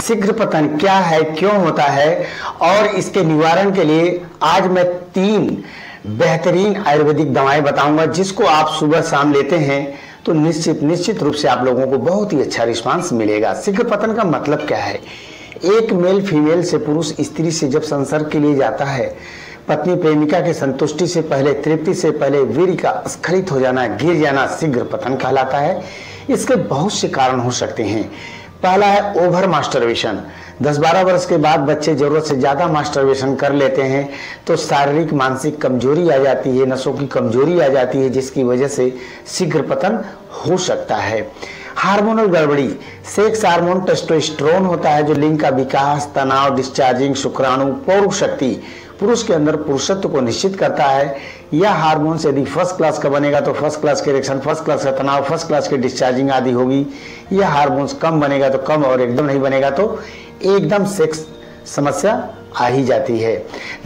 शीघ्र पतन क्या है, क्यों होता है और इसके निवारण के लिए आज मैं 3 बेहतरीन आयुर्वेदिक दवाएं बताऊंगा, जिसको आप सुबह शाम लेते हैं तो निश्चित रूप से आप लोगों को बहुत ही अच्छा रिस्पांस मिलेगा। शीघ्र पतन का मतलब क्या है? एक मेल फीमेल से, पुरुष स्त्री से जब संसर्ग के लिए जाता है, पत्नी प्रेमिका की संतुष्टि से पहले, तृप्ति से पहले वीर्य का स्खलित हो जाना, गिर जाना शीघ्र पतन कहलाता है। इसके बहुत से कारण हो सकते हैं। पहला है ओवर मास्टरबेशन। 10-12 वर्ष के बाद बच्चे जरूरत से ज्यादा मास्टरबेशन कर लेते हैं तो शारीरिक मानसिक कमजोरी आ जाती है, नसों की कमजोरी आ जाती है, जिसकी वजह से शीघ्र पतन हो सकता है। हार्मोनल गड़बड़ी, सेक्स हार्मोन टेस्टोस्टेरोन होता है जो लिंग का विकास, तनाव, डिस्चार्जिंग, शुक्राणु, पौरुष शक्ति, पुरुष के अंदर पुरुषत्व को निश्चित करता है। यह हार्मोन से यदि फर्स्ट क्लास का बनेगा तो फर्स्ट क्लास के इरेक्शन, फर्स्ट क्लास का तनाव, फर्स्ट क्लास की डिस्चार्जिंग आदि होगी। यह हार्मोन्स कम बनेगा तो कम, और एकदम नहीं बनेगा तो एकदम सेक्स समस्या आ ही जाती है।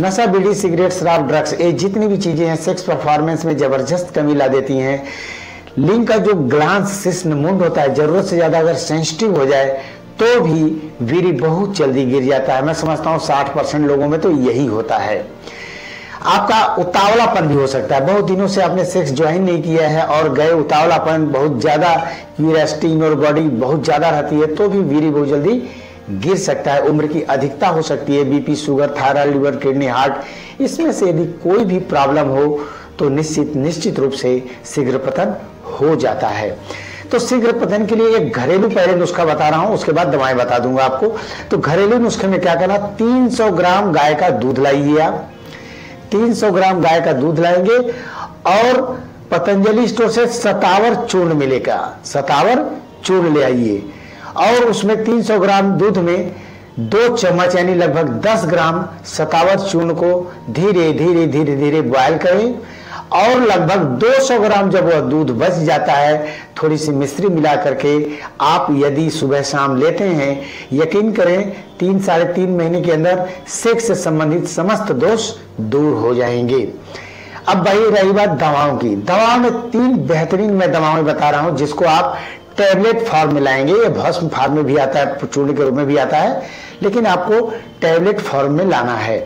नशा, बीड़ी, सिगरेट, शराब, ड्रग्स, ये जितनी भी चीजें हैं सेक्स परफॉर्मेंस में जबरदस्त कमी ला देती हैं। लिंग का जो ग्लांस शिश्न मुंड होता है, जरूरत से ज्यादा अगर सेंसिटिव हो जाए तो भी वीर्य बहुत जल्दी गिर जाता है। मैं समझता हूँ 60% लोगों में तो यही होता है। आपका उतावलापन भी हो सकता है। बहुत दिनों से आपने सेक्स ज्वाइन नहीं किया है और गए, उतावलापन, बहुत ज्यादा क्यूरियोसिटी इन और बॉडी बहुत ज्यादा रहती है तो भी वीर्य बहुत जल्दी गिर सकता है। उम्र की अधिकता हो सकती है, BP, sugar, thyroid, liver, kidney, heart, इसमें से यदि कोई भी प्रॉब्लम हो तो निश्चित रूप से शीघ्र पतन हो जाता है। तो शीघ्र पतन के लिए एक घरेलू पहले नुस्खा बता रहा हूं, उसके बाद दवाएं बता दूंगा आपको। तो घरेलू नुस्खे में क्या करना, 300 ग्राम गाय का दूध लाइए आप। 300 ग्राम गाय का दूध लाएंगे और पतंजलि स्टोर से शतावर चूर्ण मिलेगा, शतावर चूर्ण ले आइए और उसमें 300 ग्राम दूध में 2 चम्मच यानी लगभग 10 ग्राम शतावर चूर्ण को धीरे धीरे बॉयल करें और लगभग 200 ग्राम जब वह दूध बच जाता है, थोड़ी सी मिश्री मिला करके आप यदि सुबह शाम लेते हैं, यकीन करें 3-3.5 महीने के अंदर सेक्स से संबंधित समस्त दोष दूर हो जाएंगे। अब भाई रही बात दवाओं की। दवाओं में 3 बेहतरीन मैं दवाएं बता रहा हूं जिसको आप टैबलेट फॉर्म में लाएंगे। ये भस्म फॉर्म में भी आता है, चूर्ण के रूप में भी आता है, लेकिन आपको टैबलेट फॉर्म में लाना है।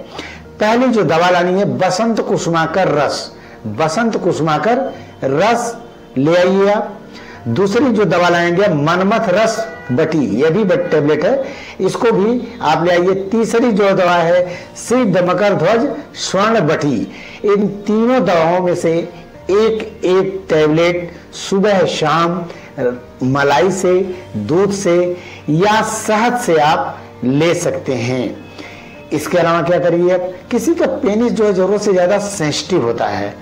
पहली जो दवा लानी है बसंत कुसुमाकर रस, बसंत कुसुमाकर रस ले आइए आप। दूसरी जो दवा लाएंगे मनमथ रस बटी, यह भी टैबलेट है, इसको भी आप ले आइए। तीसरी जो दवा है सिद्ध मकर ध्वज स्वर्ण बटी। इन तीनों दवाओं में से एक टैबलेट सुबह शाम मलाई से, दूध से या शहद से आप ले सकते हैं। इसके अलावा क्या करिए, किसी का पेनिस जो है जरूरत से ज्यादा सेंसिटिव होता है,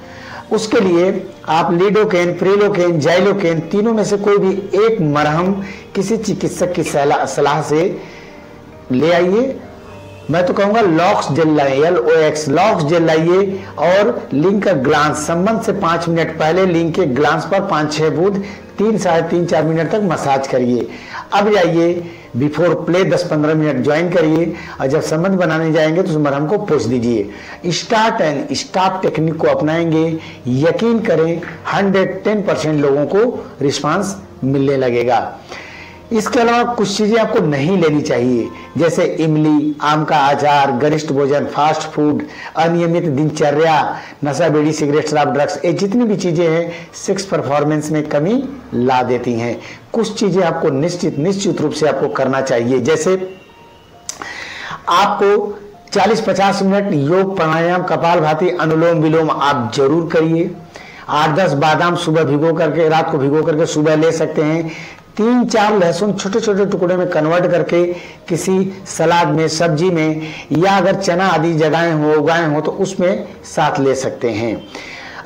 उसके लिए आप लिडोकेन, प्रिलोकेन, जाइलोकेन, तीनों में से कोई भी एक मरहम किसी चिकित्सक की सलाह से ले आइए। मैं तो कहूंगा लॉक्स जेल लाइए, LOX लॉक्स जेल लाइए और लिंग का ग्लांस संबंध से 5 मिनट पहले लिंग के ग्लांस पर 5-6 बूंद 3-3.5-4 मिनट तक मसाज करिए। अब जाइए बिफोर प्ले 10-15 मिनट ज्वाइन करिए और जब संबंध बनाने जाएंगे तो उस मरहम को पोंछ दीजिए। स्टार्ट एंड स्टॉप टेक्निक को अपनाएंगे, यकीन करें 110% लोगों को रिस्पांस मिलने लगेगा। इसके अलावा कुछ चीजें आपको नहीं लेनी चाहिए, जैसे इमली, आम का अचार, गरिष्ठ भोजन, फास्ट फूड, अनियमित दिनचर्या, नशा, बीड़ी, सिगरेट, शराब, ड्रग्स, ये जितनी भी चीजें हैं सेक्स परफॉर्मेंस में कमी ला देती हैं। कुछ चीजें आपको निश्चित रूप से आपको करना चाहिए, जैसे आपको 40-50 मिनट योग, प्राणायाम, कपालभाति, अनुलोम विलोम आप जरूर करिए। 8-10 बादाम सुबह भिगो करके, रात को भिगो करके सुबह ले सकते हैं। 3-4 लहसुन छोटे टुकड़े में कन्वर्ट करके किसी सलाद में, सब्जी में, या अगर चना आदि जगह उगाए हो तो उसमें साथ ले सकते हैं।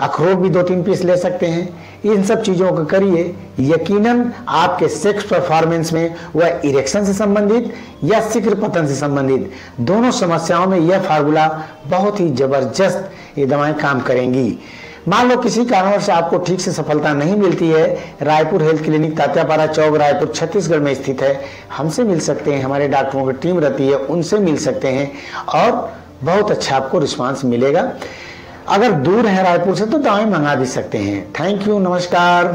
अखरोट भी 2-3 पीस ले सकते हैं। इन सब चीजों को करिए, यकीनन आपके सेक्स परफॉर्मेंस में वह इरेक्शन से संबंधित या शीघ्र पतन से संबंधित दोनों समस्याओं में यह फार्मूला बहुत ही जबरदस्त ये दवाएं काम करेंगी। मान लो किसी कारण से आपको ठीक से सफलता नहीं मिलती है, रायपुर हेल्थ क्लिनिक तात्यापारा चौक, रायपुर, छत्तीसगढ़ में स्थित है। हमसे मिल सकते हैं, हमारे डॉक्टरों की टीम रहती है, उनसे मिल सकते हैं और बहुत अच्छा आपको रिस्पांस मिलेगा। अगर दूर है रायपुर से तो दवाएं मंगा भी सकते हैं। थैंक यू, नमस्कार।